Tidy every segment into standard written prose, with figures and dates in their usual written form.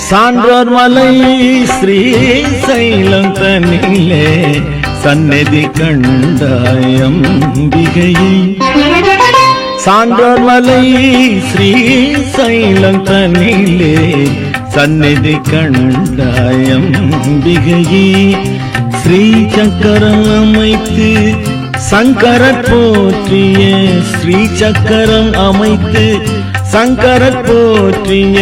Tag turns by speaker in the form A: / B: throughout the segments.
A: சான்றோர் மலை ஸ்ரீ சைலம் தனிலே சந்நிதி கண்டாயம் அம்பிகையே. சான்றோர் மலை ஸ்ரீ சைலம் தனிலே சந்நிதி கண்டாயம் அம்பிகையே. ஸ்ரீ சக்கரம் அமைத்து சங்கரர் போற்றிய ஸ்ரீ சக்கரம் அமைத்து சங்கரர் போற்றிய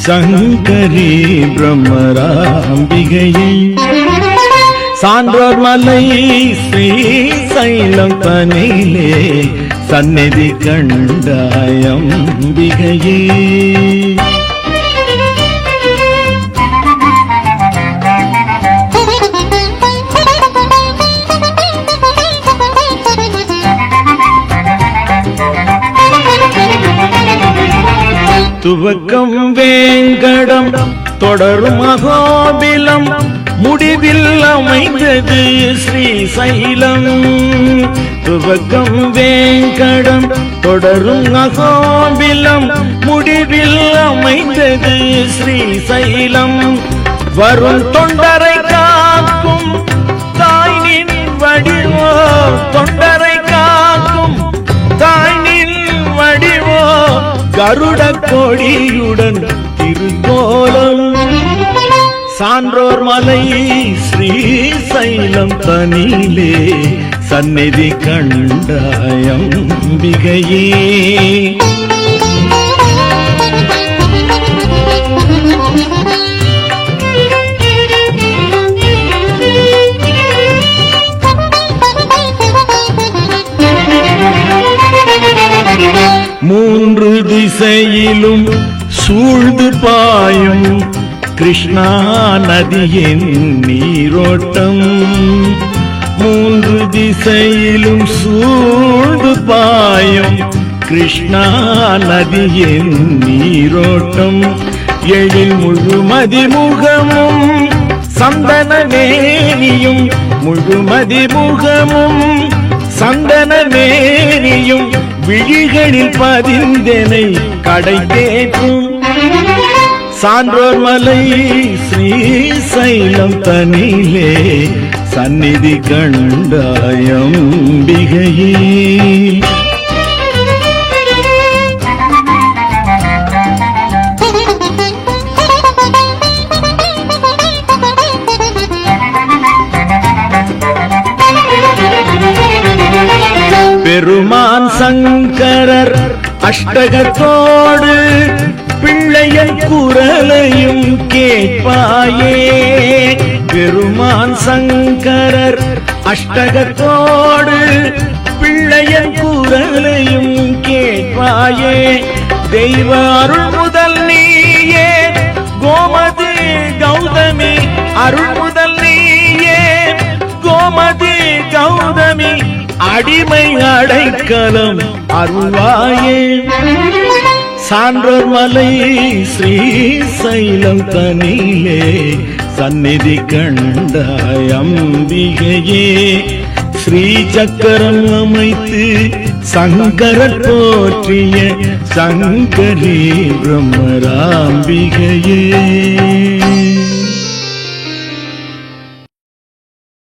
A: சங்கரி பிரம்மராம்பிகையே. சான்றோர் மலை ஸ்ரீ சைலம் தனிலே சந்நிதி கண்டாயம் அம்பிகையே. துவக்கம் வேங்கடம் தொடரும் அகோபிலம் முடிவில் அமைந்தது ஸ்ரீ சைலம். துவக்கம் வேங்கடம் தொடரும் அகோபிலம் முடிவில் அமைந்தது ஸ்ரீ சைலம். வரும் தொண்டரை காக்கும் தாய்நின் வடிவோ தொண்டரை காக்கும் தாய்நின் வடிவோ கருட கொடியுடன் திருக்கோலம். சான்றோர் மலை ஸ்ரீ சைலம் தனிலே சந்நிதி கண்டாயம் அம்பிகையே. மூன்று திசையிலும் சூழ்ந்து பாயும் கிருஷ்ணா நதியின் நீரோட்டம். மூன்று திசையிலும் சூழ்ந்து பாயும் கிருஷ்ணா நதியின் நீரோட்டம். எழில் முழுமதி முகமும் சந்தன மேனியும் முழுமதி முகமும் சந்தன மேனியும் விழிகளில் பதிந்தனை கடை தேற்றும். சான்றோர் மலை ஸ்ரீ சைலம் தனிலே சந்நிதி கண்டாயம் அம்பிகையே. பெருமான் சங்கரர் அஷ்டகத்தோடு பிள்ளையன் குரலையும் கேட்பாயே. பெருமான் சங்கரர் அஷ்டகத்தோடு பிள்ளையன் குரலையும் கேட்பாயே. தெய்வ அருள் முதல் நீயே கோமதி கௌதமி அருள் முதல் நீயே கோமதி கௌதமி அடிமை அடைக்கலம் அருள்வாயே. சான்றோர் மலை ஸ்ரீ சைலம் தனிலே சந்நிதி கண்டாயம் அம்பிகையே. ஸ்ரீ சக்கரம் அமைத்து சங்கரர் போற்றிய சங்கரி பிரம்மராம்பிகையே.